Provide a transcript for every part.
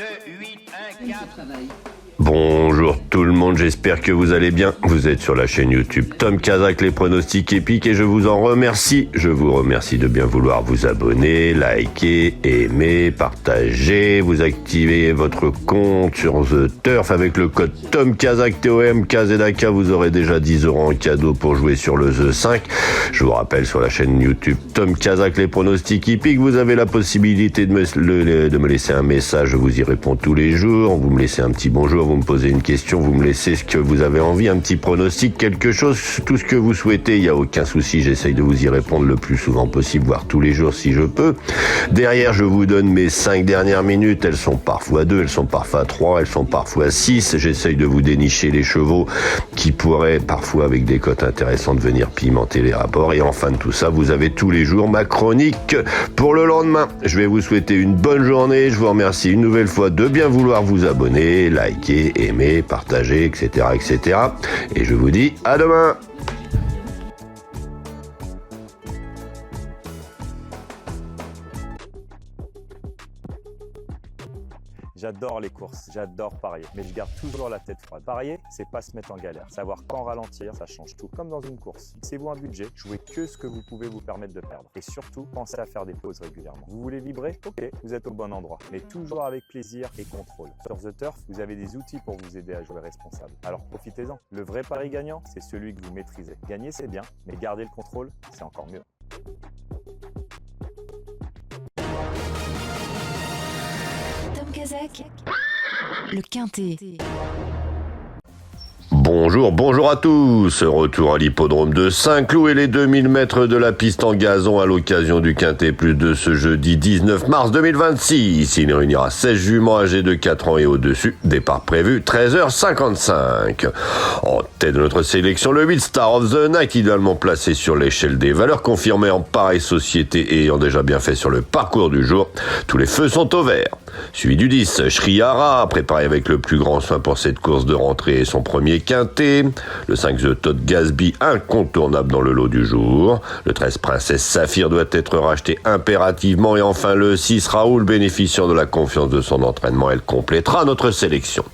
2, 8, 1, 4. Bonjour tout le monde, j'espère que vous allez bien. Vous êtes sur la chaîne YouTube Tom Kazak, les pronostics épiques, et je vous en remercie. Je vous remercie de bien vouloir vous abonner, liker, aimer, partager, vous activez votre compte sur The Turf avec le code Tom Kazak, TOMKZK, vous aurez déjà 10 € en cadeau pour jouer sur le The 5. Je vous rappelle, sur la chaîne YouTube Tom Kazak, les pronostics épiques, vous avez la possibilité de me laisser un message, je vous y réponds tous les jours. Vous me laissez un petit bonjour, vous me posez une question, vous me laissez ce que vous avez envie, un petit pronostic, quelque chose, tout ce que vous souhaitez, il n'y a aucun souci, j'essaye de vous y répondre le plus souvent possible, voire tous les jours si je peux. Derrière, je vous donne mes 5 dernières minutes, elles sont parfois 2, elles sont parfois 3, elles sont parfois 6, j'essaye de vous dénicher les chevaux qui pourraient, parfois avec des cotes intéressantes, venir pimenter les rapports, et en fin de tout ça, vous avez tous les jours ma chronique pour le lendemain. Je vais vous souhaiter une bonne journée, je vous remercie une nouvelle fois de bien vouloir vous abonner, liker, aimer, partager, etc., etc. Et je vous dis à demain. J'adore les courses, j'adore parier, mais je garde toujours la tête froide. Parier, c'est pas se mettre en galère. Savoir quand ralentir, ça change tout. Comme dans une course. Fixez-vous un budget, jouez que ce que vous pouvez vous permettre de perdre. Et surtout, pensez à faire des pauses régulièrement. Vous voulez vibrer? Ok, vous êtes au bon endroit. Mais toujours avec plaisir et contrôle. Sur The Turf, vous avez des outils pour vous aider à jouer responsable. Alors profitez-en. Le vrai pari gagnant, c'est celui que vous maîtrisez. Gagner, c'est bien, mais garder le contrôle, c'est encore mieux. Tom Kazak, le Quintet. Bonjour à tous. Retour à l'hippodrome de Saint-Cloud et les 2000 mètres de la piste en gazon à l'occasion du Quintet Plus de ce jeudi 19 mars 2026. Il réunira 16 juments âgés de 4 ans et au-dessus. Départ prévu 13h55. En tête de notre sélection, le 8 Star of the Night, idéalement placé sur l'échelle des valeurs, confirmé en pareille société et ayant déjà bien fait sur le parcours du jour. Tous les feux sont au vert. Suivi du 10, Shrihara, préparé avec le plus grand soin pour cette course de rentrée et son premier quintet. Le 5 The Todd Gatsby, incontournable dans le lot du jour. Le 13 Princesse Saphir doit être racheté impérativement. Et enfin le 6 Raoul, bénéficiant de la confiance de son entraînement, elle complétera notre sélection.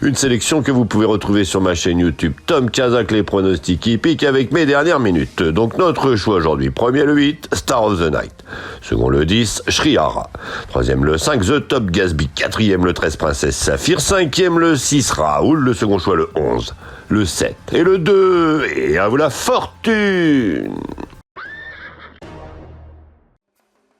Une sélection que vous pouvez retrouver sur ma chaîne YouTube Tom Kazak, les pronostics hippiques, avec mes dernières minutes. Donc notre choix aujourd'hui: premier le 8, Star of the Night. Second le 10, Shrihara. Troisième le 5, The Top Gatsby. Quatrième le 13 Princesse Saphir. Cinquième le 6 Raoul. Le second choix le 11, le 7 et le 2. Et à vous la fortune!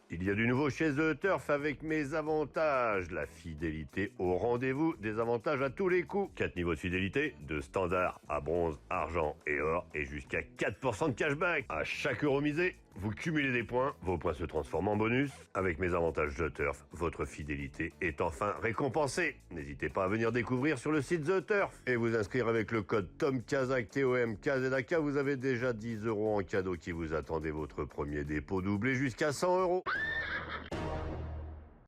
Il y a du nouveau chez The Turf avec mes avantages. La fidélité au rendez-vous, des avantages à tous les coups. 4 niveaux de fidélité, de standard à bronze, argent et or, et jusqu'à 4% de cashback. À chaque euro misé, vous cumulez des points, vos points se transforment en bonus. Avec mes avantages The Turf, votre fidélité est enfin récompensée. N'hésitez pas à venir découvrir sur le site The Turf et vous inscrire avec le code TOMKAZAK, TOMKZK. Vous avez déjà 10 € en cadeau qui vous attendez, votre premier dépôt doublé jusqu'à 100 €.